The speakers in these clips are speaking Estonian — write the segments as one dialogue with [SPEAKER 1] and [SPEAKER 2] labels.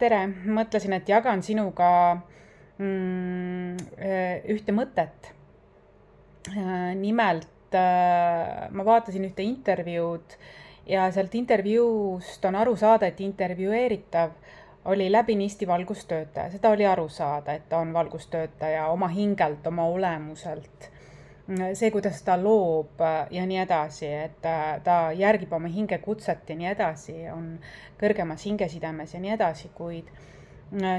[SPEAKER 1] tere! Mõtlesin, et jagan sinuga ühte mõtet. Nimelt ma vaatasin ühte intervjuud ja sealt intervjuust on aru saada, et intervjueeritav oli läbinisti valgustöötaja. Seda oli aru saada, et ta on valgustöötaja oma hingelt, oma olemuselt. See, kuidas ta loob ja nii edasi, et ta järgib oma hingekutset ja nii edasi, on kõrgemas hingesidemes ja nii edasi, kuid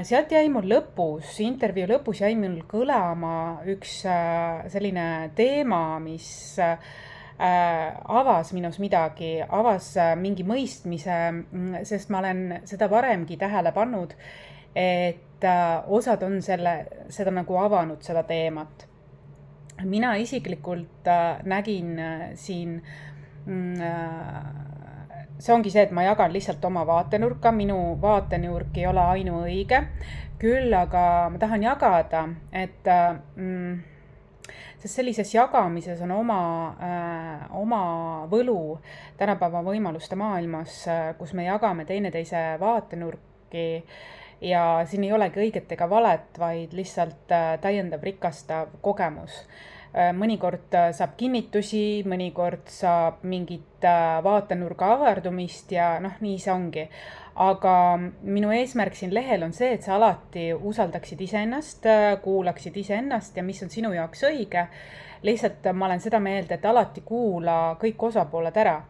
[SPEAKER 1] sealt jäi mul intervjuu lõpus jäi mul kõlama üks selline teema, mis avas minus midagi, avas mingi mõistmise, sest ma olen seda varemgi tähele pannud, et osad on seda nagu avanud, seda teemat. Mina isiklikult nägin siin, see ongi see, et ma jagan lihtsalt oma vaatenurka, minu vaatenurk ei ole ainuõige, küll aga ma tahan jagada, et sest sellises jagamises on oma võlu tänapäeva võimaluste maailmas, kus me jagame teineteise vaatenurki ja siin ei olegi õiget ega valet, vaid lihtsalt täiendav rikastav kogemus. Mõnikord saab kinnitusi, mõnikord saab mingit vaatenurga avardumist ja nii see ongi. Aga minu eesmärk siin lehel on see, et sa alati usaldaksid iseennast, kuulaksid iseennast ja mis on sinu jaoks õige. Lihtsalt ma olen seda meelt, et alati kuula kõik osapooled ära.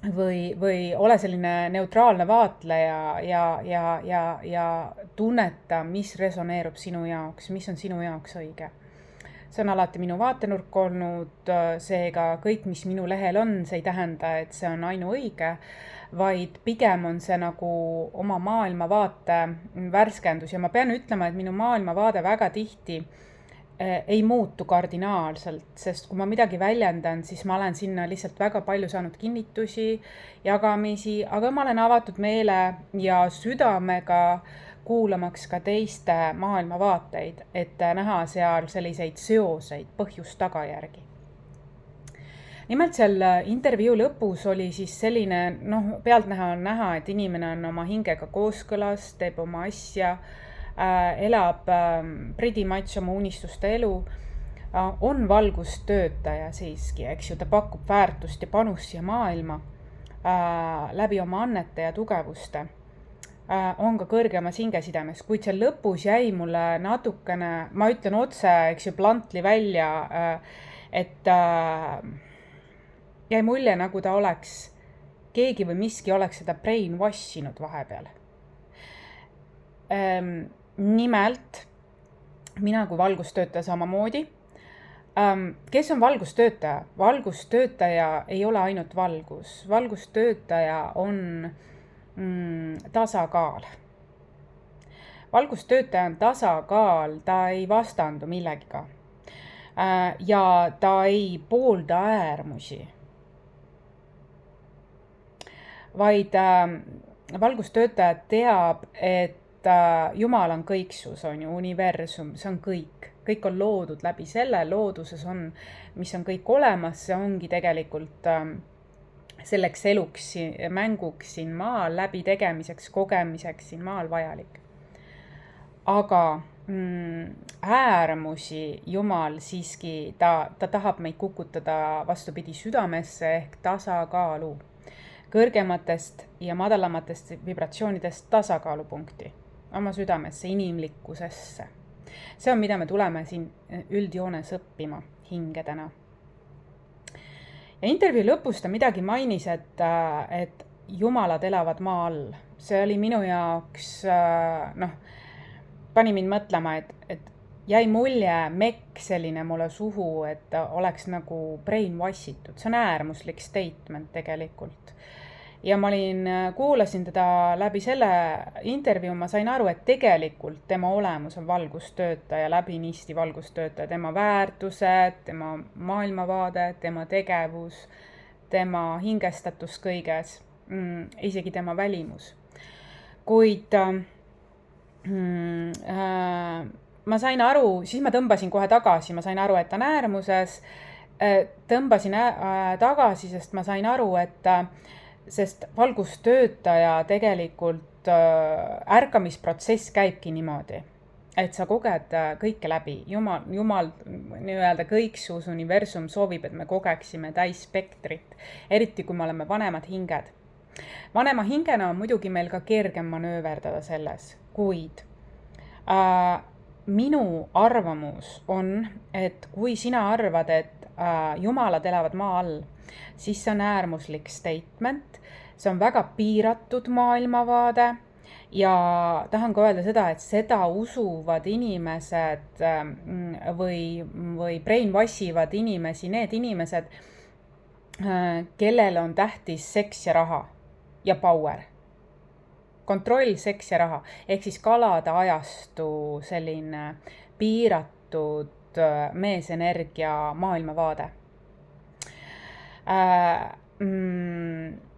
[SPEAKER 1] Või ole selline neutraalne vaatleja ja tunneta, mis resoneerub sinu jaoks, mis on sinu jaoks õige. See on alati minu vaatenurk olnud, seega kõik, mis minu lehel on, see ei tähenda, et see on ainuõige, vaid pigem on see nagu oma maailmavaate värskendus ja ma pean ütlema, et minu maailmavaade väga tihti ei muutu kardinaalselt, sest kui ma midagi väljendan, siis ma olen sinna lihtsalt väga palju saanud kinnitusi, jagamisi, aga ma olen avatud meele ja südamega kuulamaks ka teiste maailmavaateid, et näha seal selliseid seoseid, põhjust-tagajärgi. Nimelt seal intervjuu lõpus oli siis selline, pealtnäha on näha, et inimene on oma hingega kooskõlas, teeb oma asja, elab pretty much oma unistuste elu, on valgustöötaja siiski, eks ju, ta pakub väärtust ja panust siia maailma läbi oma annete ja tugevuste, on ka kõrgemas hingesidemes, kuid seal lõpus jäi mulle natukene, ma ütlen otse, eks ju, bluntly välja, et jäi mulje, nagu ta oleks, keegi või miski oleks seda brainwashinud vahepeal. Nimelt, mina kui valgustöötaja samamoodi. Kes on valgustöötaja? Valgustöötaja ei ole ainult valgus. Valgustöötaja on tasakaal. Valgustöötaja on tasakaal, ta ei vastandu millegiga. Ja ta ei poolda äärmusi. Vaid valgustöötaja teab, et Jumal on kõiksus, on ju, universum, see on kõik. Kõik on loodud läbi selle, looduses on, mis on kõik olemas, see ongi tegelikult selleks eluks, mänguks siin maal, läbi tegemiseks, kogemiseks siin maal vajalik. Aga äärmusi Jumal siiski, ta tahab meid kukutada vastupidi südamesse ehk tasakaalu. Kõrgematest ja madalamatest vibratsioonidest tasakaalupunkti oma südamesse, inimlikkusesse. See on, mida me tuleme siin üldjoones õppima hingedena. Ja intervjuu lõpus ta midagi mainis, et jumalad elavad maa all. See oli minu jaoks, pani mind mõtlema, et jäi mulje mekk selline mulle suhu, et oleks nagu brainwashitud. See on äärmuslik statement tegelikult. Ja ma kuulasin teda läbi selle intervjuu, ma sain aru, et tegelikult tema olemus on valgustöötaja, läbinisti valgustöötaja, tema väärtused, tema maailmavaade, tema tegevus, tema hingestatus kõiges, isegi tema välimus. Kuid ma sain aru, siis ma tõmbasin kohe tagasi, ma sain aru, et ta on äärmuses, tõmbasin tagasi, sest ma sain aru, et sest valgustöötaja tegelikult ärkamisprotsess käibki niimoodi, et sa koged kõike läbi. Jumal nii-öelda kõiksus universum soovib, et me kogeksime täisspektrit, eriti kui me oleme vanemad hinged. Vanema hingena on muidugi meil ka kergem manööverdada selles, kuid minu arvamus on, et kui sina arvad, et jumalad elavad maa all, siis see on äärmuslik statement, see on väga piiratud maailmavaade ja tahan ka öelda seda, et seda usuvad inimesed või brainwashivad inimesi, need inimesed, kellel on tähtis seks ja raha ja power. Kontroll, seks ja raha, ehk siis kalade ajastu selline piiratud meesenergia maailmavaade.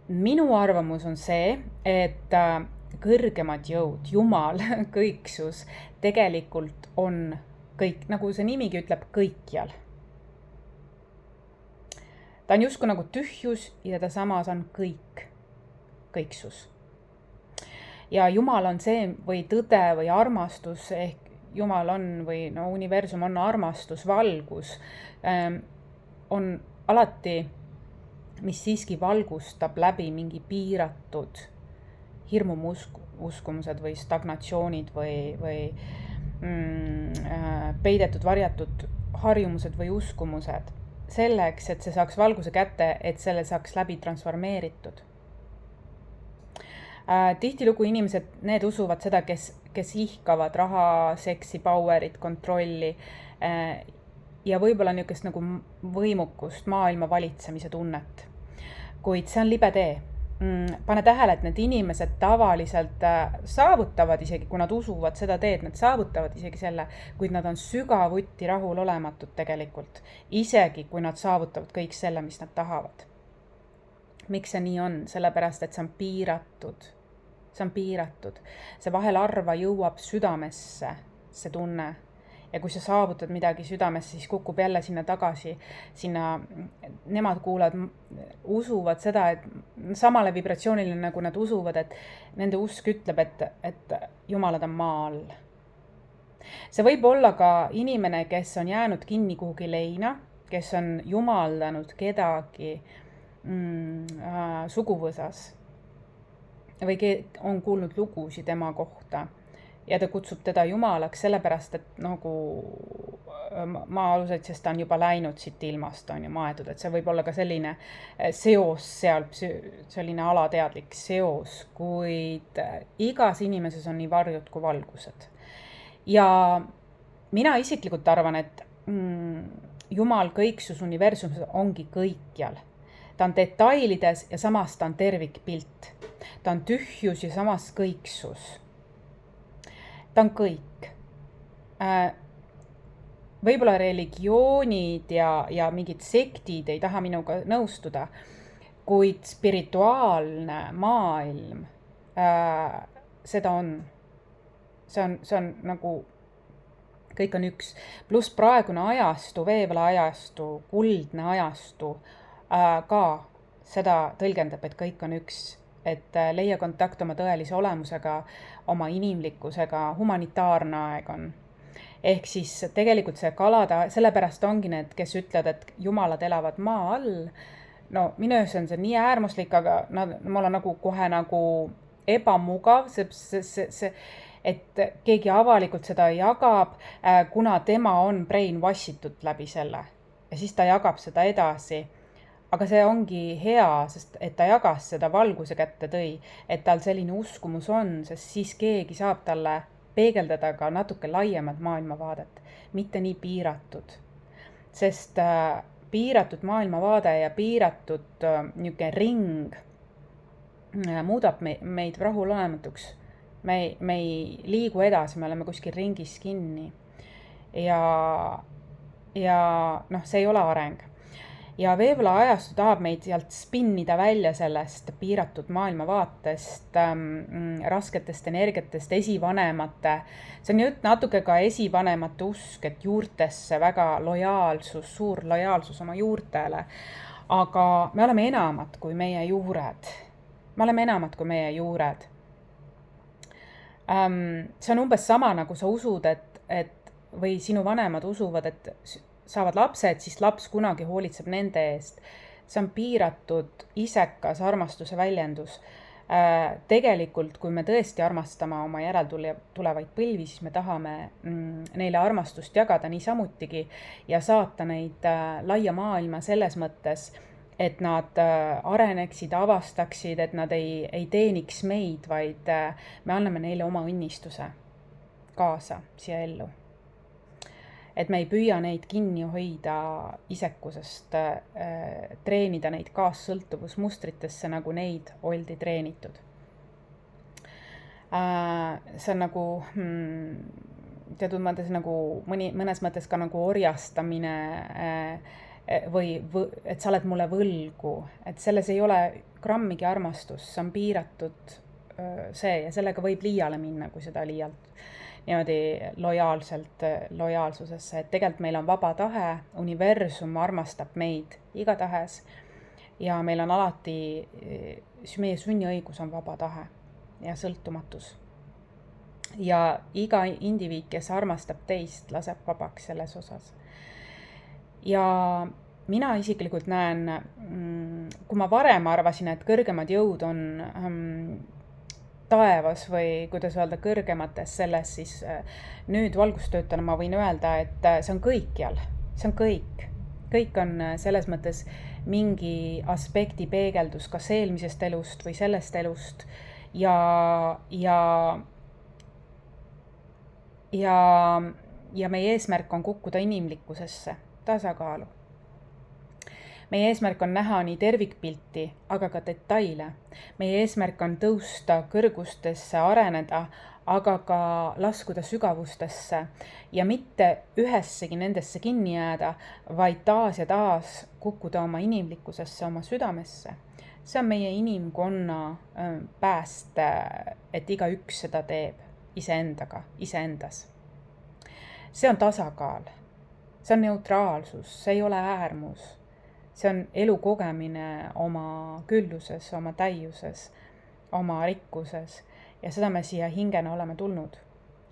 [SPEAKER 1] Minu arvamus on see, et kõrgemad jõud, Jumal, kõiksus, tegelikult on kõik, nagu see nimigi ütleb, kõikjal. Ta on justkui nagu tühjus ja ta samas on kõiksus. Ja Jumal on see või tõde või armastus, ehk Jumal on või no universum on armastus, valgus, on alati, mis siiski valgustab läbi mingi piiratud hirmumuskumused või stagnatsioonid või peidetud, varjatud harjumused või uskumused. Selleks, et see saaks valguse kätte, et selle saaks läbi transformeeritud. Tihtilugu inimesed, need usuvad seda, kes ihkavad raha, seksi, powerit, kontrolli ja võib-olla niisugust nagu võimukust, maailma valitsemise tunnet. Kuid see on libe tee. Pane tähele, et need inimesed tavaliselt saavutavad isegi, kui nad usuvad seda teed, nad saavutavad isegi selle, kuid nad on sügavuti rahulolematud tegelikult. Isegi, kui nad saavutavad kõik selle, mis nad tahavad. Miks see nii on? Sellepärast, et see on piiratud. See on piiratud. See vahel harva jõuab südamesse, see tunne. Ja kui sa saavutad midagi südamesse, siis kukub jälle sinna tagasi. Nemad usuvad seda, et samale vibratsioonile, nagu nad usuvad, et nende usk ütleb, et jumalad on maa all. See võib olla ka inimene, kes on jäänud kinni kuhugi leina, kes on jumaldanud kedagi suguvõsas või on kuulnud lugusid tema kohta ja ta kutsub teda jumalaks sellepärast, et nagu maa-alused, sest ta on juba läinud siit ilmast, on ju maetud, et see võib olla ka selline seos seal, selline alateadlik seos, kuid igas inimeses on nii varjud kui valgused. Ja mina isiklikult arvan, et Jumal kõiksus universumis ongi kõikjal. Ta on detailides ja samas ta on tervikpilt. Ta on tühjus ja samas kõiksus. Ta on kõik. Võib-olla religioonid ja mingid sektid ei taha minuga nõustuda, kuid spirituaalne maailm, seda on. See on nagu, kõik on üks. Pluss praegune ajastu, veevla ajastu, kuldne ajastu, ka seda tõlgendab, et kõik on üks, et leia kontakt oma tõelise olemusega, oma inimlikkusega, humanitaarne aeg on. Ehk siis tegelikult see kalada, sellepärast ongi need, kes ütlevad, et jumalad elavad maa all. No minu jaoks on see nii äärmuslik, aga mul on nagu kohe nagu ebamugav, et keegi avalikult seda jagab, kuna tema on brainwashitud läbi selle. Ja siis ta jagab seda edasi. Aga see ongi hea, sest et ta jagas seda valguse kätte tõi, et tal selline uskumus on, sest siis keegi saab talle peegeldada ka natuke laiemat maailmavaadet, mitte nii piiratud. Sest piiratud maailmavaade ja piiratud niisugune ring muudab meid rahulolematuks. Me ei liigu edasi, me oleme kuskil ringis kinni. Ja see ei ole areng. Ja veevla ajastu tahab meid sealt spinnida välja sellest piiratud maailmavaatest, rasketest energiatest, esivanemate. See on natuke ka esivanemate usk, et juurtesse väga lojaalsus, suur lojaalsus oma juurtele. Aga me oleme enamad kui meie juured. me oleme enamad kui meie juured. See on umbes sama, nagu sa usud, et või sinu vanemad usuvad, et saavad lapsed, siis laps kunagi hoolitseb nende eest. See on piiratud isekas armastuse väljendus. Tegelikult, kui me tõesti armastame oma järeltulevaid põlvi, siis me tahame neile armastust jagada niisamutigi ja saata neid laia maailma selles mõttes, et nad areneksid, avastaksid, et nad ei teeniks meid, vaid me anname neile oma õnnistuse kaasa siia ellu. Et me ei püüa neid kinni hoida isekusest, treenida neid kaassõltuvusmustritesse, nagu neid oldi treenitud. See on nagu teatud mõttes nagu mõnes mõttes ka nagu orjastamine või et sa oled mulle võlgu, et selles ei ole grammigi armastust, see on piiratud see ja sellega võib liiale minna, kui seda liialt niimoodi lojaalsusesse, et tegelikult meil on vaba tahe, universum armastab meid igatahes ja meil on alati, meie sünniõigus on vaba tahe ja sõltumatus. Ja iga indiviid, kes armastab teist, laseb vabaks selles osas. Ja mina isiklikult näen, kui ma varem arvasin, et kõrgemad jõud on taevas või kuidas öelda, kõrgemates selles, siis nüüd valgustöötajana ma võin öelda, et see on kõikjal, see on kõik. Kõik on selles mõttes mingi aspekti peegeldus kas eelmisest elust või sellest elust ja meie eesmärk on kukkuda inimlikkusesse, tasakaalu. Meie eesmärk on näha nii tervikpilti, aga ka detaile. Meie eesmärk on tõusta kõrgustesse, areneda, aga ka laskuda sügavustesse ja mitte ühessegi nendesse kinni jääda, vaid taas ja taas kukkuda oma inimlikkusesse, oma südamesse. See on meie inimkonna pääste, et igaüks seda teeb iseendaga, iseendas. See on tasakaal, see on neutraalsus, see ei ole äärmus. See on elu kogemine oma külluses, oma täiuses, oma rikkuses ja seda me siia hingena oleme tulnud.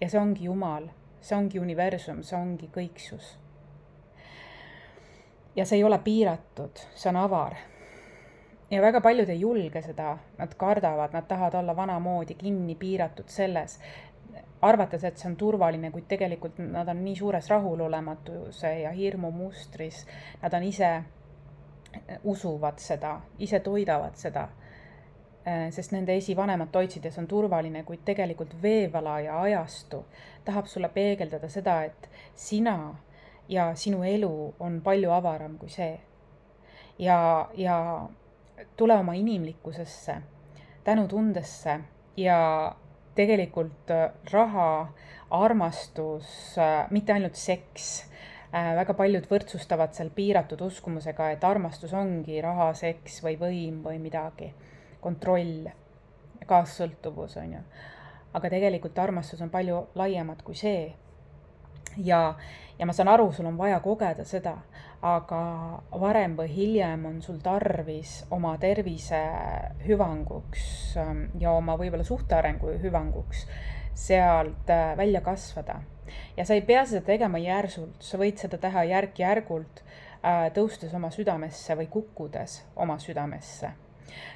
[SPEAKER 1] Ja see ongi Jumal, see ongi universum, see ongi kõiksus. Ja see ei ole piiratud, see on avar. Ja väga paljud ei julge seda, nad kardavad, nad tahavad olla vanamoodi kinni piiratud selles, arvates, et see on turvaline, kuid tegelikult nad on nii suures rahulolematuse ja hirmu mustris, nad on ise usuvad seda, ise toidavad seda, sest nende esivanemad toitsid ja see on turvaline, kuid tegelikult veevala ja ajastu tahab sulle peegeldada seda, et sina ja sinu elu on palju avaram kui see. Ja tule oma inimlikkusesse, tänutundesse ja tegelikult raha, armastus, mitte ainult seks. Väga paljud võrdsustavad seal piiratud uskumusega, et armastus ongi raha, seks või võim või midagi, kontroll, kaassõltuvus on ju. Aga tegelikult armastus on palju laiemad kui see. Ja ma saan aru, sul on vaja kogeda seda, aga varem või hiljem on sul tarvis oma tervise hüvanguks ja oma võib-olla suhtearengu hüvanguks sealt välja kasvada. Ja sa ei pea seda tegema järsult, sa võid seda teha järk-järgult, tõustes oma südamesse või kukkudes oma südamesse.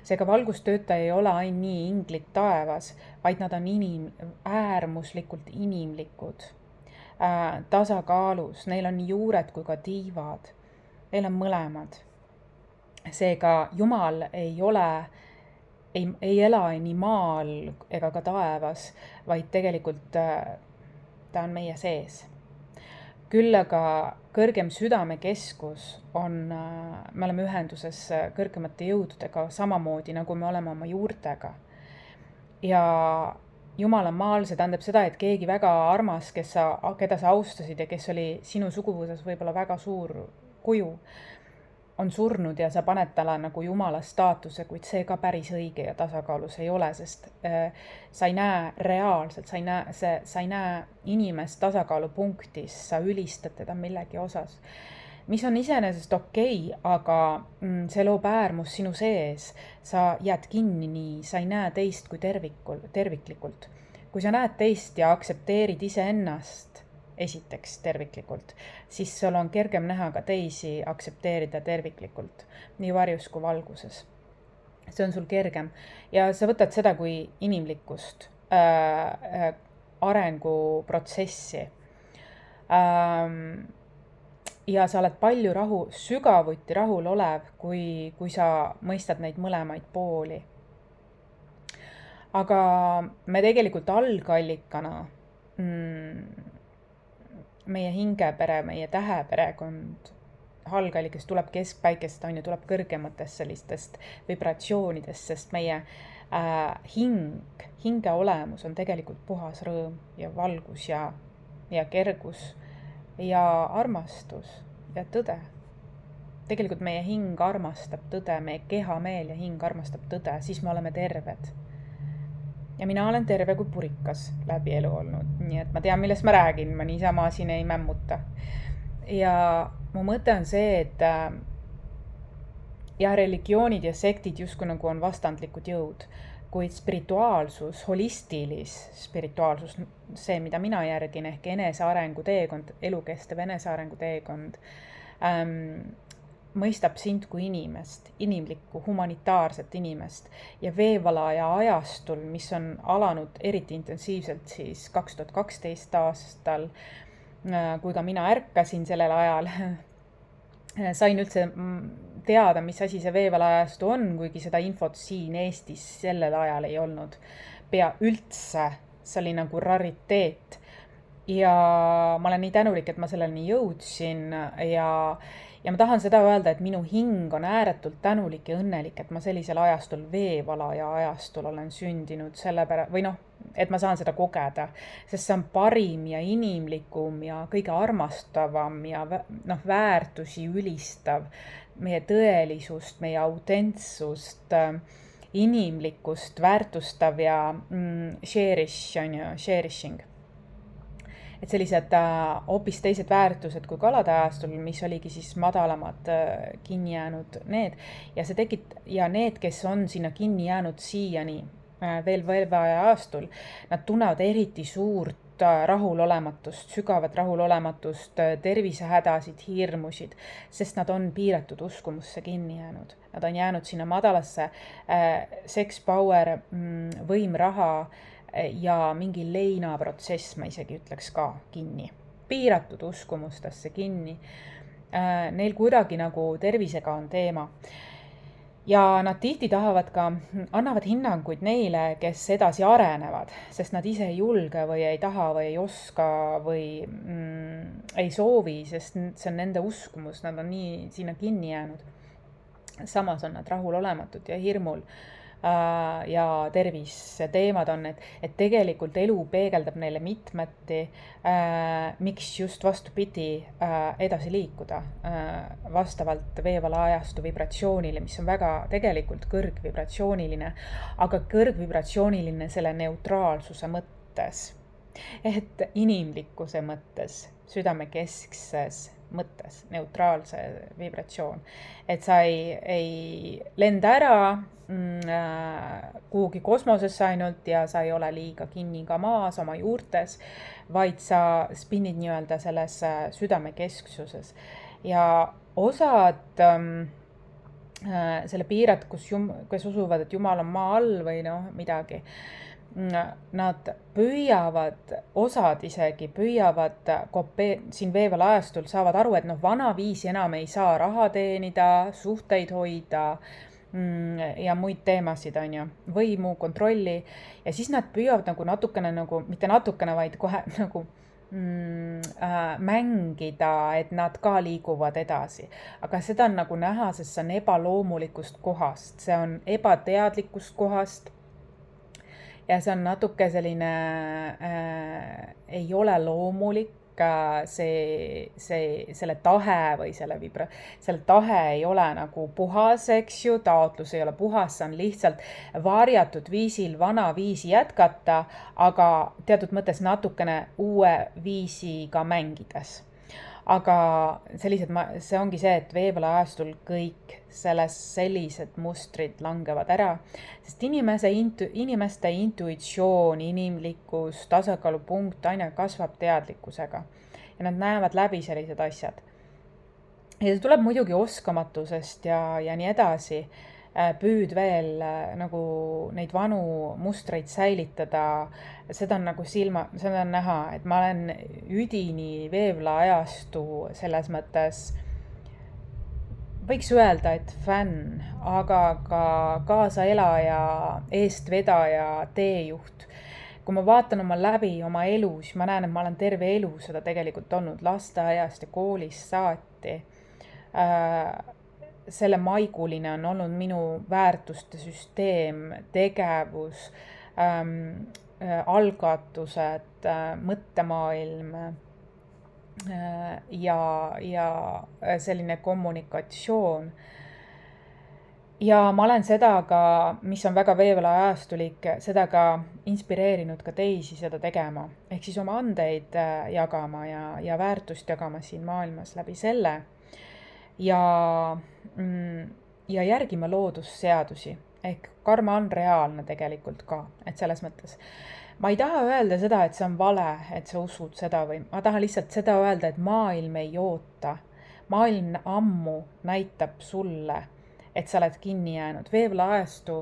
[SPEAKER 1] Seega valgustöötaja ei ole ainult nii inglid taevas, vaid nad on äärmuslikult inimlikud, tasakaalus, neil on nii juured kui ka tiivad, neil on mõlemad. Seega Jumal ei ela nii maal ega ka taevas, vaid tegelikult ta on meie sees. Küll aga kõrgem südamekeskus on, me oleme ühenduses kõrgemate jõududega samamoodi, nagu me oleme oma juurtega. Ja Jumal on maal, see tähendab seda, et keegi väga armas, keda sa austasid ja kes oli sinu suguvõsas võib-olla väga suur kuju, on surnud ja sa paned talle nagu Jumala staatuse, kuid see ka päris õige ja tasakaalus ei ole, sest sa ei näe reaalselt, sa ei näe inimest tasakaalupunktis, sa ülistad teda millegi osas. mis on iseenesest okei, aga see loob äärmus sinu sees. Sa jääd kinni nii, sa ei näe teist kui terviklikult. Kui sa näed teist ja aktsepteerid iseennast esiteks terviklikult, siis sul on kergem näha ka teisi aktsepteerida terviklikult, nii varjus kui valguses. See on sul kergem ja sa võtad seda kui inimlikkust, arenguprotsessi. Ja sa oled palju sügavuti rahul olev, kui sa mõistad neid mõlemaid pooli. Aga me tegelikult algallikana, meie hingepere, meie täheperekond, algallikas tuleb keskpäikest, tuleb kõrgematest sellistest vibratsioonidest, sest meie hinge olemus on tegelikult puhas rõõm ja valgus ja kergus ja armastus ja tõde. Tegelikult meie hing armastab tõde, meie keha, meel ja hing armastab tõde, siis me oleme terved. Ja mina olen terve kui purikas läbi elu olnud, nii et ma tean, millest ma räägin, ma niisama siin ei mämmuta. Ja mu mõte on see, et religioonid ja sektid justkui nagu on vastandlikud jõud, kuid spirituaalsus, spirituaalsus, see, mida mina järgin, ehk enesearengu teekond, elukestev enesearengu teekond, mõistab sind kui inimest, inimlikku, humanitaarset inimest ja veevalaja ajastul, mis on alanud eriti intensiivselt siis 2012 aastal, kui ka mina ärkasin sellel ajal, sain üldse teada, mis asi see veevalajastu on, kuigi seda infot siin Eestis sellel ajal ei olnud pea üldse, see oli nagu rariteet ja ma olen nii tänulik, et ma selleni jõudsin ja ma tahan seda öelda, et minu hing on ääretult tänulik ja õnnelik, et ma sellisel ajastul, veevalaja ajastul olen sündinud et ma saan seda kogeda, sest see on parim ja inimlikum ja kõige armastavam ja väärtusi ülistav, meie tõelisust, meie autentsust, inimlikkust väärtustav ja cherishing. Et sellised hoopis teised väärtused kui kalade ajastul, mis oligi siis madalamad kinni jäänud need. Ja need, kes on sinna kinni jäänud siiani veel veevaja ajastul, nad tunnevad eriti suurt rahulolematust, sügavat rahulolematust, tervisehädasid, hirmusid, sest nad on piiratud uskumusse kinni jäänud. Nad on jäänud sinna madalasse sex, power, võim, raha ja mingi leinaprotsess, ma isegi ütleks ka kinni. Piiratud uskumustesse kinni. Neil kuidagi nagu tervisega on teema. Ja nad tihti annavad hinnanguid neile, kes edasi arenevad, sest nad ise ei julge või ei taha või ei oska või ei soovi, sest see on nende uskumus, nad on nii sinna kinni jäänud. Samas on nad rahulolematud ja hirmul. Ja tervisteemad on, et tegelikult elu peegeldab neile mitmeti, miks just vastupidi edasi liikuda vastavalt veevala ajastu vibratsioonile, mis on väga tegelikult kõrgvibratsiooniline, aga kõrgvibratsiooniline selle neutraalsuse mõttes, et inimlikkuse mõttes, südamekeskses mõttes, neutraalse vibratsioon, et sa ei lenda ära kuhugi kosmosesse ainult ja sa ei ole liiga kinni ka maas oma juurtes, vaid sa spinnid nii-öelda selles südamekesksuses ja osad selle piirat, kes usuvad, et Jumal on maa all või midagi, nad osad isegi püüavad siin veeval ajastul saavad aru, et vanaviisi enam ei saa raha teenida, suhteid hoida ja muid teemasid, võimu, kontrolli ja siis nad püüavad natukene mitte natukene, vaid kohe mängida, et nad ka liiguvad edasi. Aga seda on näha, sest see on ebaloomulikust kohast, see on ebateadlikust kohast ja see on natuke selline, ei ole loomulik, selle tahe või selle tahe ei ole puhas, eks ju, taotlus ei ole puhas, see on lihtsalt varjatud viisil vana viisi jätkata, aga teatud mõttes natukene uue viisiga mängides. aga see ongi see, et veevalaajastul kõik sellised mustrid langevad ära, sest inimeste intuitsioon, inimlikkus, tasakaalupunkt aina kasvab teadlikkusega ja nad näevad läbi sellised asjad. Ja see tuleb muidugi oskamatusest ja nii edasi, püüd veel nagu neid vanu mustreid säilitada, seda on nagu seda on näha, et ma olen üdini veevlaajastu selles mõttes, võiks öelda, et fänn, aga ka kaasaelaja, eestvedaja, teejuht. Kui ma vaatan oma elu, siis ma näen, et ma olen terve elu seda tegelikult olnud lasteaiast ja koolist saati. Selle maiguline on olnud minu väärtuste süsteem, tegevus, algatused, mõttemaailm ja selline kommunikatsioon. Ja ma olen seda ka, mis on väga veevlaajastulik, seda ka inspireerinud ka teisi seda tegema. Ehk siis oma andeid jagama ja väärtust jagama siin maailmas läbi selle. Ja järgima loodusseadusi. Ehk karma on reaalne tegelikult ka, et selles mõttes. Ma ei taha öelda seda, et see on vale, et sa usud seda või ma tahan lihtsalt seda öelda, et maailm ei oota. Maailm ammu näitab sulle, et sa oled kinni jäänud. Veevlaajastu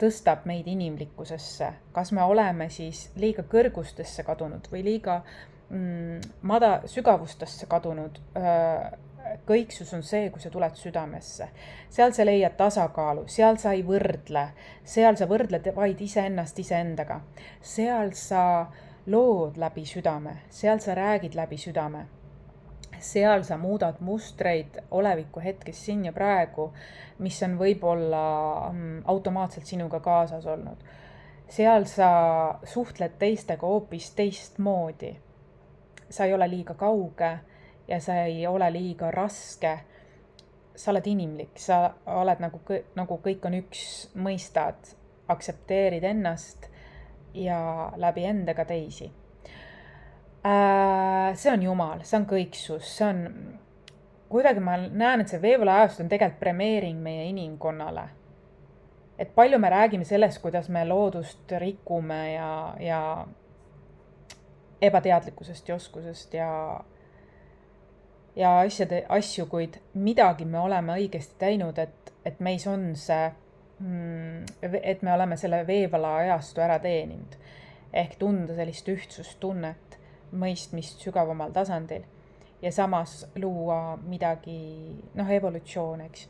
[SPEAKER 1] tõstab meid inimlikkusesse. Kas me oleme siis liiga kõrgustesse kadunud või liiga sügavustesse kadunud? Kõiksus on see, kui sa tuled südamesse. Seal sa leiad tasakaalu, seal sa ei võrdle, seal sa võrdled vaid iseennast iseendaga. Seal sa lood läbi südame, seal sa räägid läbi südame. Seal sa muudad mustreid oleviku hetkes siin ja praegu, mis on võib-olla automaatselt sinuga kaasas olnud. Seal sa suhtled teistega hoopis teistmoodi. Sa ei ole liiga kauge ja sa ei ole liiga raske. Sa oled inimlik, sa oled nagu kõik on üks, mõistad, aktsepteerid ennast ja läbi endaga teisi. See on Jumal, see on kõiksus, see on, kuidagi ma näen, et see veevlaajastu on tegelikult premeering meie inimkonnale. Et palju me räägime sellest, kuidas me loodust rikume ja ebateadlikkusest ja oskusest ja asju, kuid midagi me oleme õigesti teinud, et meis on see, et me oleme selle veevlaajastu ära teeninud. Ehk tunda sellist ühtsustunnet, mõistmist sügavamal tasandil ja samas luua midagi, evolutsioon, eks.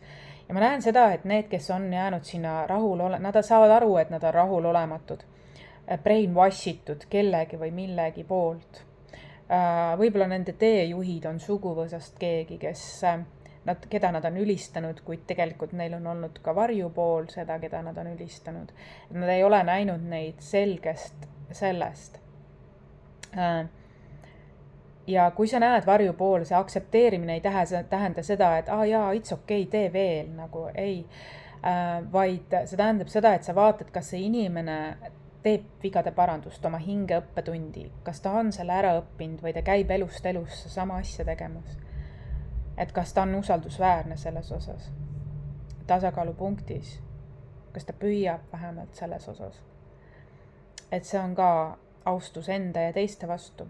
[SPEAKER 1] Ja ma näen seda, et need, kes on jäänud sinna nad saavad aru, et nad on rahulolematud, brainwashitud kellegi või millegi poolt. Võib-olla nende teejuhid on suguvõsast keegi, keda nad on ülistanud, kuid tegelikult neil on olnud ka varjupool seda, keda nad on ülistanud. Nad ei ole näinud neid selgest sellest. Ja kui sa näed varjupool, see aktsepteerimine ei tähenda seda, et it's okei, tee veel, nagu ei, vaid see tähendab seda, et sa vaatad, kas see inimene teeb vigade parandust, oma hinge õppetundi, kas ta on selle ära õppinud või ta käib elust elusse sama asja tegemas. Et kas ta on usaldusväärne selles osas, tasakaalupunktis, kas ta püüab vähemalt selles osas. Et see on ka austus enda ja teiste vastu.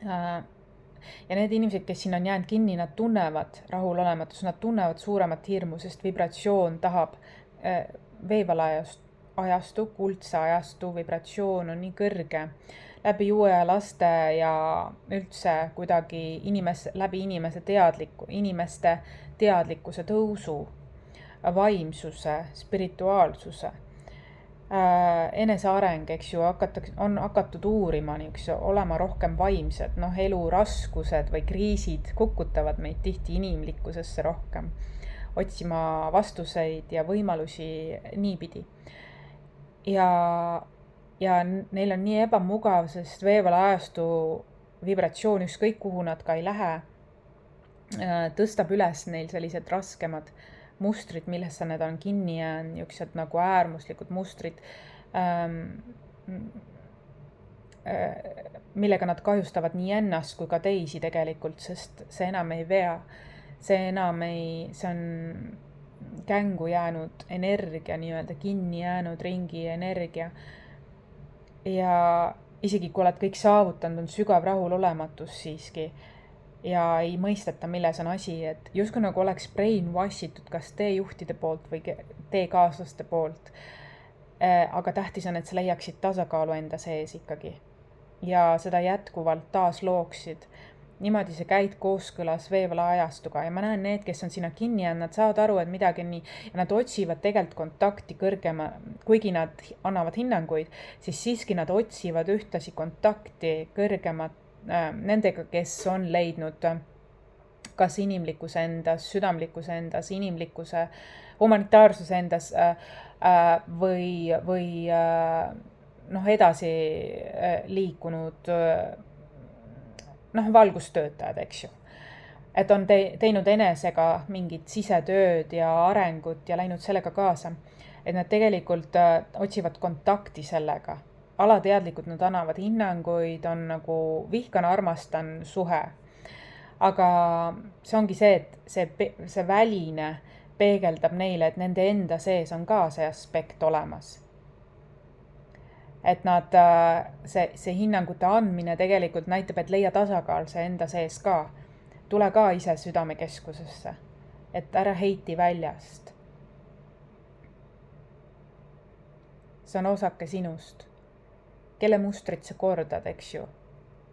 [SPEAKER 1] Ja need inimesed, kes siin on jäänud kinni, nad tunnevad rahulolematus, nad tunnevad suuremat hirmu, sest vibratsioon tahab veevlaajastu, kuldse ajastu vibratsioon on nii kõrge läbi uue laste ja üldse kuidagi läbi inimeste teadlikkuse tõusu, vaimsuse, spirituaalsuse. Eneseareng, eks ju, on hakatud uurima, olema rohkem vaimsed, elu raskused või kriisid kukutavad meid tihti inimlikkusesse rohkem, otsima vastuseid ja võimalusi niipidi. Ja neil on nii ebamugav, sest veevlaajastu vibratsioon, ükskõik kuhu nad ka ei lähe, tõstab üles neil sellised raskemad mustrid, millesse need on kinni jäänud, niisugused nagu äärmuslikud mustrid, millega nad kahjustavad nii ennast kui ka teisi tegelikult, sest see enam ei vea. See on kängu jäänud energia, nii-öelda kinni jäänud ringi energia. Ja isegi kui oled kõik saavutanud, on sügav rahulolematus siiski ja ei mõisteta, milles on asi, et justkui nagu oleks brainwashitud kas teejuhtide poolt või teekaaslaste poolt. Aga tähtis on, et sa leiaksid tasakaalu enda sees ikkagi ja seda jätkuvalt taas looksid. Niimoodi sa käid kooskõlas veevala ajastuga ja ma näen need, kes on sinna kinni ja nad saavad aru, et midagi on nii ja nad otsivad tegelikult kontakti kõrgema, kuigi nad annavad hinnanguid, siis siiski nad otsivad ühtlasi kontakti kõrgemat nendega, kes on leidnud kas inimlikkuse endas, südamlikkuse endas, inimlikkuse, humanitaarsuse endas või edasi liikunud valgustöötajad, eks ju. Et on teinud enesega mingit sisetööd ja arengut ja läinud sellega kaasa. Et nad tegelikult otsivad kontakti sellega. Alateadlikult nad annavad hinnanguid, on nagu vihkan, armastan suhe. Aga see ongi see, et see väline peegeldab neile, et nende enda sees on ka see aspekt olemas. Et nad, see hinnangute andmine tegelikult näitab, et leia tasakaal see enda sees ka. Tule ka ise südamekeskusesse, et ära heiti väljast. See on osake sinust. Kelle mustrit sa kordad, eks ju?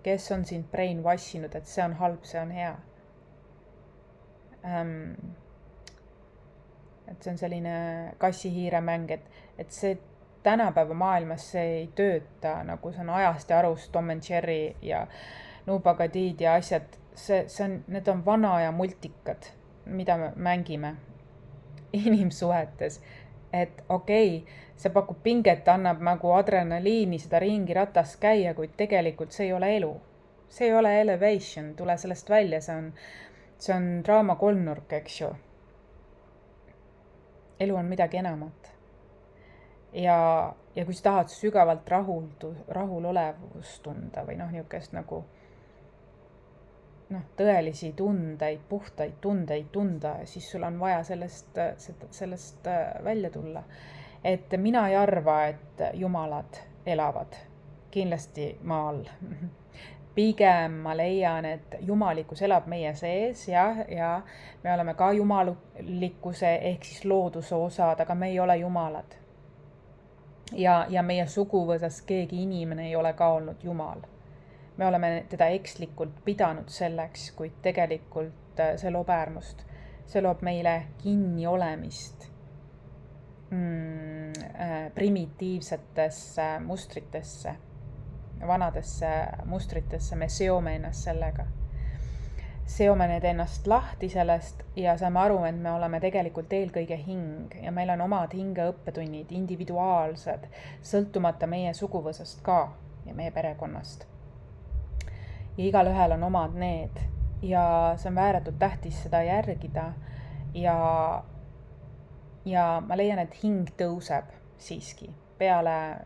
[SPEAKER 1] Kes on sind brainwashinud, et see on halb, see on hea? Et see on selline kassi-hiiremäng, et see tänapäeva maailmas see ei tööta, nagu see on ajast ja arust Tom and Jerry ja Nubagadid ja asjad. Need on vana aja multikad, mida me mängime inimsuhetes. Et okei, see pakub pinget, annab nagu adrenaliini seda ringi ratast käia, kuid tegelikult see ei ole elu. See ei ole elevation, tule sellest välja, see on draama kolmnurk, eks ju. Elu on midagi enamat. Ja kui sa tahad sügavalt rahulolevust tunda või niisugust nagu tõelisi tundeid, puhtaid tundeid tunda, siis sul on vaja sellest välja tulla. Et mina ei arva, et jumalad elavad kindlasti maal. Pigem ma leian, et jumalikkus elab meie sees ja me oleme ka jumalikkuse ehk siis looduse osad, aga me ei ole jumalad. Ja meie suguvõsas keegi inimene ei ole ka olnud jumal. Me oleme teda ekslikult pidanud selleks, kuid tegelikult see loob äärmust. See loob meile kinni olemist primitiivsetesse mustritesse, vanadesse mustritesse. Me seome ennast sellega. Seome need ennast lahti sellest ja saame aru, et me oleme tegelikult eelkõige hing ja meil on omad hingeõppetunnid, individuaalsed, sõltumata meie suguvõsast ka ja meie perekonnast. Ja igal ühel on omad need ja see on ääretult tähtis seda järgida ja ma leian, et hing tõuseb siiski peale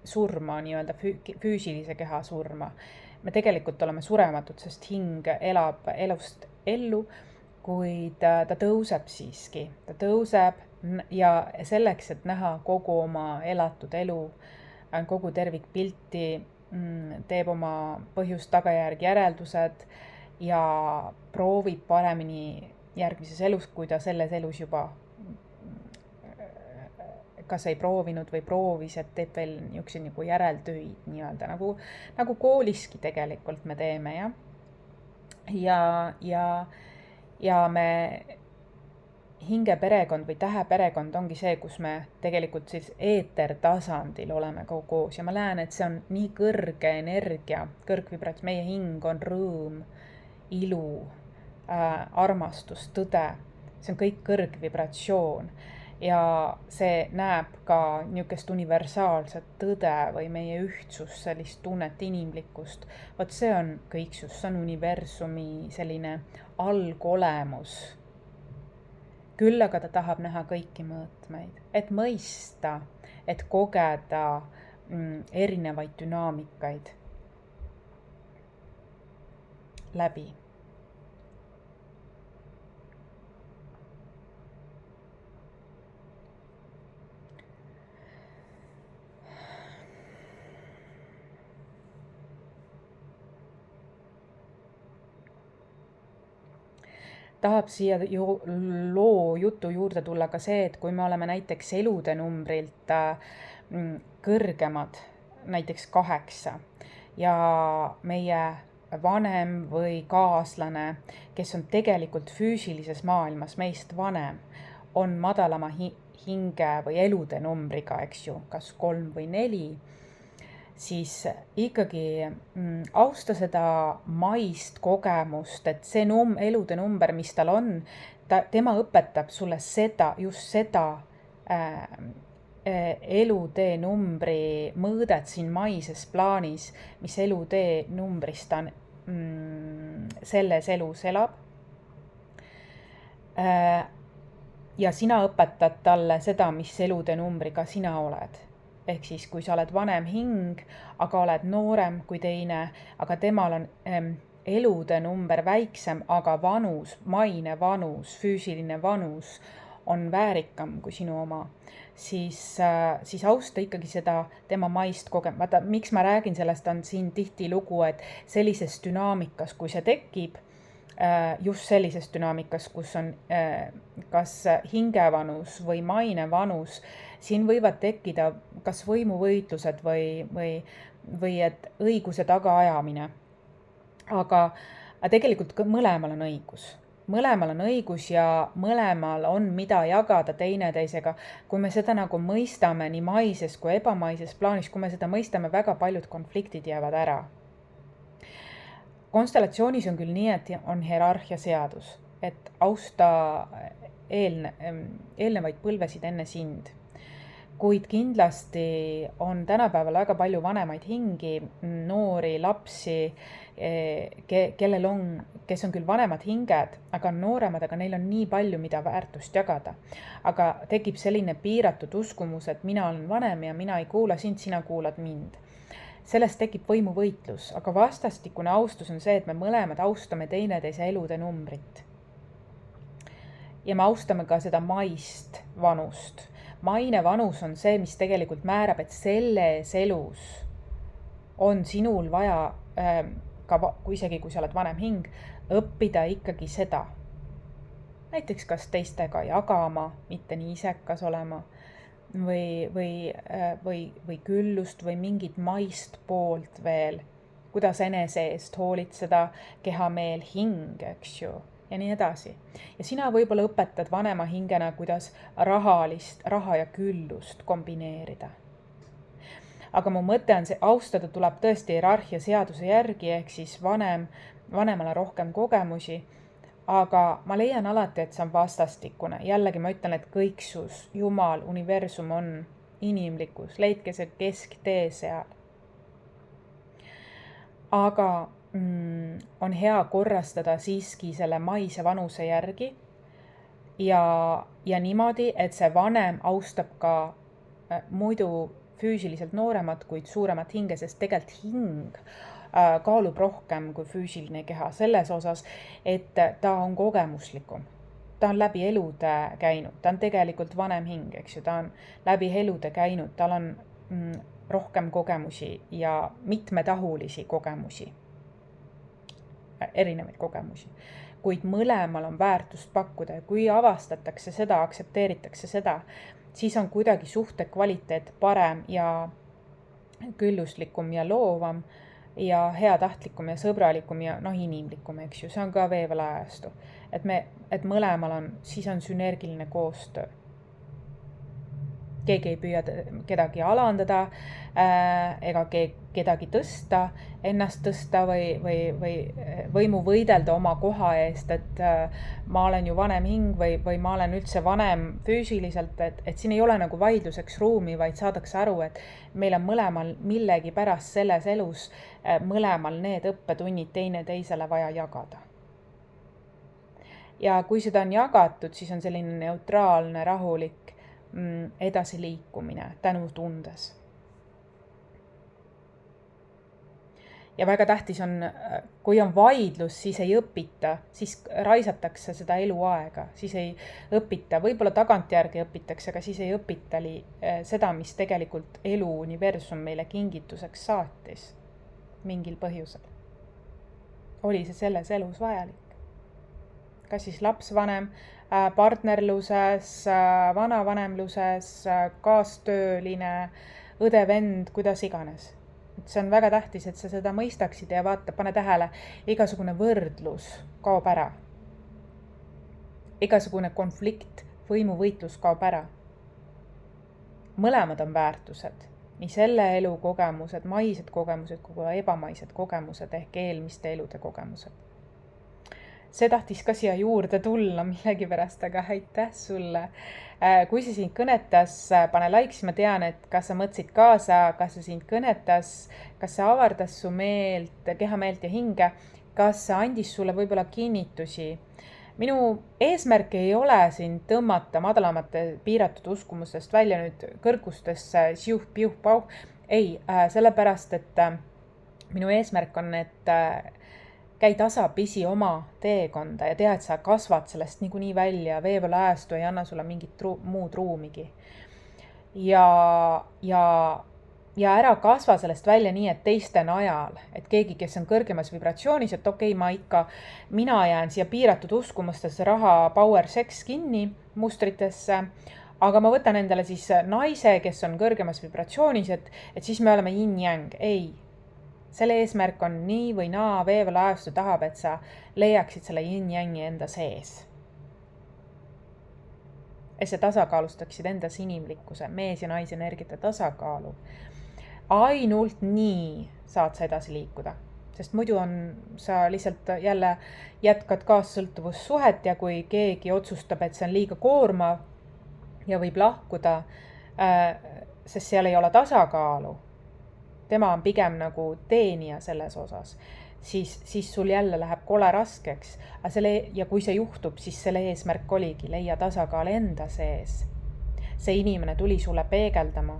[SPEAKER 1] surma, nii-öelda füüsilise keha surma. Me tegelikult oleme surematud, sest hing elab elust ellu, kuid ta tõuseb siiski. Ta tõuseb ja selleks, et näha kogu oma elatud elu, kogu tervikpilti, teeb oma põhjust-tagajärg järeldused ja proovib paremini järgmises elus, kui ta selles elus juba kas ei proovinud või proovis, et teeb veel niisuguseid nagu järeltöid nii-öelda, nagu kooliski tegelikult me teeme, ja me hingeperekond või täheperekond ongi see, kus me tegelikult siis eetertasandil oleme koos ja ma näen, et see on nii kõrge energia, kõrgvibrats, meie hing on rõõm, ilu, armastus, tõde, see on kõik kõrgvibratsioon. Ja see näeb ka niisugust universaalset tõde või meie ühtsus, sellist tunnet inimlikkust. Vot see on kõiksus, see on universumi selline algolemus. Küll aga ta tahab näha kõiki mõõtmeid, et mõista, et kogeda, erinevaid dünaamikaid läbi. Tahab siia loo jutu juurde tulla ka see, et kui me oleme näiteks elude numbrilt kõrgemad, näiteks 8, ja meie vanem või kaaslane, kes on tegelikult füüsilises maailmas meist vanem, on madalama hinge või elude numbriga, eks ju, kas 3 või 4, siis ikkagi austa seda maist kogemust, et see elude number, mis tal on, tema õpetab sulle just seda elutee numbri mõõdet siin maises plaanis, mis elutee numbrist ta selles elus elab. Ja sina õpetad talle seda, mis elude numbriga sina oled. Ehk siis, kui sa oled vanem hing, aga oled noorem kui teine, aga temal on elude number väiksem, aga vanus, maine vanus, füüsiline vanus on väärikam kui sinu oma, siis austa ikkagi seda tema maist vaata, miks ma räägin sellest, on siin tihtilugu, et sellises dünaamikas, kui see tekib, just sellises dünaamikas, kus on kas hingevanus või mainevanus, siin võivad tekkida kas võimuvõitlused või et õiguse tagaajamine. Aga tegelikult mõlemal on õigus. Mõlemal on õigus ja mõlemal on mida jagada teineteisega. Kui me seda nagu mõistame nii maises kui ebamaises plaanis, kui me seda mõistame, väga paljud konfliktid jäävad ära. Konstellatsioonis on küll nii, et on hierarhia seadus, et austa eelnevaid põlvesid enne sind. Kuid kindlasti on tänapäeval väga palju vanemaid hingi, noori, lapsi, kes on küll vanemad hinged, aga nooremad, aga neil on nii palju, mida väärtust jagada. Aga tekib selline piiratud uskumus, et mina olen vanem ja mina ei kuula sind, sina kuulad mind. Sellest tekib võimuvõitlus, aga vastastikune austus on see, et me mõlemad austame teineteise elude numbrit. Ja me austame ka seda maist vanust. Maine vanus on see, mis tegelikult määrab, et selles elus on sinul vaja, isegi kui sa oled vanem hing, õppida ikkagi seda. Näiteks kas teistega jagama, mitte nii isekas olema, või küllust või mingit maist poolt veel, kuidas enese eest hoolitseda, kehameel, hing, eks ju. Ja nii edasi. Ja sina võib-olla õpetad vanema hingena, kuidas raha ja küllust kombineerida. Aga mu mõte on see, austada tuleb tõesti hierarhia seaduse järgi, ehk siis vanemale rohkem kogemusi, aga ma leian alati, et see on vastastikune. Jällegi ma ütlen, et kõiksus, Jumal, universum on inimlikkus, leidke see kesktee seal. Aga on hea korrastada siiski selle maise vanuse järgi ja niimoodi, et see vanem austab ka muidu füüsiliselt nooremat, kuid suuremat hinge, sest tegelikult hing kaalub rohkem kui füüsiline keha selles osas, et ta on kogemuslikum. Ta on läbi elude käinud, ta on tegelikult vanem hing, eks ju, ta on läbi elude käinud, tal on rohkem kogemusi ja mitmetahulisi kogemusi. Erinevaid kogemusi, kuid mõlemal on väärtust pakkuda ja kui avastatakse seda, aktsepteeritakse seda, siis on kuidagi suhte kvaliteet parem ja külluslikum ja loovam ja heatahtlikum ja sõbralikum ja inimlikum, eks ju, see on ka veevälaajastu, et mõlemal on, siis on sünergiline koostöö. Keegi ei püüa kedagi alandada ega kedagi tõsta, ennast tõsta või võimu võidelda oma koha eest, et ma olen ju vanem hing või ma olen üldse vanem füüsiliselt, et siin ei ole nagu vaidluseks ruumi, vaid saadakse aru, et meil on mõlemal millegi pärast selles elus mõlemal need õppetunnid teineteisele vaja jagada. Ja kui seda on jagatud, siis on selline neutraalne, rahulik edasiliikumine tänutundes. ja väga tähtis on, kui on vaidlus, siis ei õpita, siis raisatakse seda eluaega, siis ei õpita, võib-olla tagantjärgi õpitakse, aga siis ei õpita seda, mis tegelikult elu universum meile kingituseks saatis mingil põhjusel. Oli see selles elus vajalik? Kas siis lapsvanem, partnerluses, vanavanemluses, kaastööline, õde-vend, kuidas iganes. See on väga tähtis, et sa seda mõistaksid ja vaata, pane tähele, igasugune võrdlus kaob ära. Igasugune konflikt, võimuvõitlus kaob ära. Mõlemad on väärtused, nii selle elu kogemused, maised kogemused, kui ka ebamaised kogemused ehk eelmiste elude kogemused. See tahtis ka siia juurde tulla millegipärast, aga aitäh sulle. Kui see sind kõnetas, pane like, siis ma tean, et kas sa mõtlesid kaasa, kas see sind kõnetas, kas see avardas su meelt, kehameelt ja hinge, kas see andis sulle võib-olla kinnitusi. Minu eesmärk ei ole sind tõmmata madalamate piiratud uskumustest välja nüüd kõrgustesse, siuh-piuh-pauh. Ei, sellepärast, et minu eesmärk on, et käi tasapisi oma teekonda ja tea, et sa kasvad sellest niikuinii välja, veepealäästu ei anna sulle mingit muud ruumigi. Ja ära kasva sellest välja nii, et teiste najal, et keegi, kes on kõrgemas vibratsioonis, et okei, mina jään siia piiratud uskumustesse, raha, power, seks kinni mustritesse, aga ma võtan endale siis naise, kes on kõrgemas vibratsioonis, et siis me oleme yin-yang. Ei. Selle eesmärk on nii või naa, veepealäästu tahab, et sa leiaksid selle yin-yangi enda sees. Et sa tasakaalustaksid endas inimlikkuse, mees ja naise energiate tasakaalu. Ainult nii saad sa edasi liikuda, sest muidu sa lihtsalt jälle jätkad kaassõltuvussuhet ja kui keegi otsustab, et see on liiga koormav ja võib lahkuda, sest seal ei ole tasakaalu, tema on pigem nagu teenija selles osas, siis sul jälle läheb kole raskeks. Ja kui see juhtub, siis selle eesmärk oligi leia tasakaal enda sees. See inimene tuli sulle peegeldama,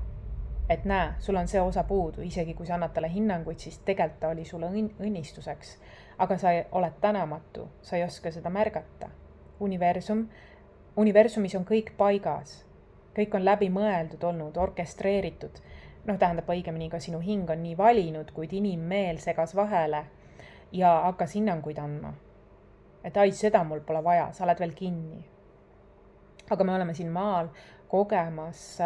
[SPEAKER 1] et näe, sul on see osa puudu, isegi kui sa annad talle hinnanguid, siis tegelikult ta oli sulle õnnistuseks. Aga sa oled tänamatu, sa ei oska seda märgata. Universumis on kõik paigas, kõik on läbi mõeldud olnud, orkestreeritud. Tähendab õigemini ka sinu hing on nii valinud, kuid inimmeel segas vahele ja hakkas hinnanguid andma. Et seda mul pole vaja, sa oled veel kinni. Aga me oleme siin maal kogemas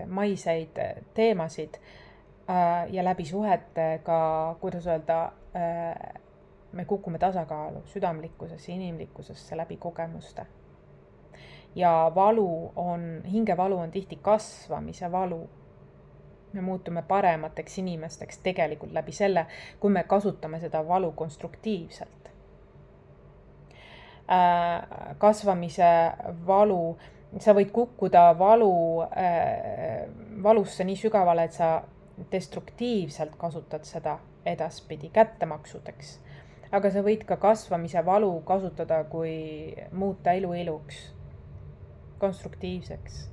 [SPEAKER 1] maiseid teemasid ja läbi suhetega, kuidas öelda, me kukume tasakaalu südamlikkusesse, inimlikkusesse läbi kogemuste. Ja hingevalu on tihti kasvamise valu. Me muutume paremateks inimesteks tegelikult läbi selle, kui me kasutame seda valu konstruktiivselt. Kasvamise valu, sa võid kukkuda valusse nii sügavale, et sa destruktiivselt kasutad seda edaspidi kättemaksudeks. Aga sa võid ka kasvamise valu kasutada, kui muuta elu eluks, konstruktiivseks.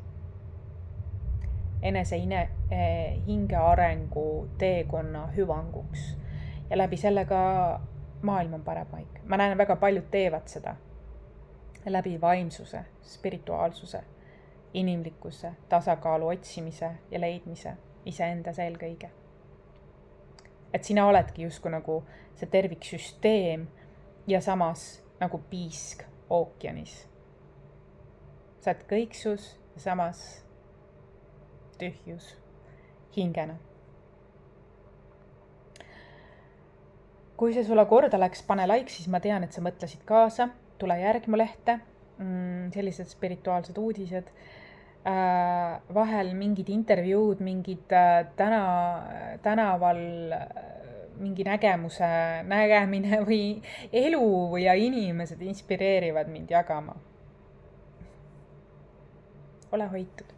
[SPEAKER 1] Enese hinge arengu teekonna hüvanguks ja läbi sellega maailm on parem paik. Ma näen, väga paljud teevad seda läbi vaimsuse, spirituaalsuse, inimlikkuse, tasakaalu otsimise ja leidmise iseendas eelkõige. Et sina oledki justkui nagu see terviksüsteem ja samas nagu piisk ookeanis. Sa oled kõiksus ja samas tühjus hingena. Kui see sulle korda läks, pane like, siis ma tean, et sa mõtlesid kaasa. Tule järgma lehte, sellised spirituaalsed uudised. Vahel mingid intervjuud, mingid tänaval mingi nägemine või elu ja inimesed inspireerivad mind jagama. Ole hoitud.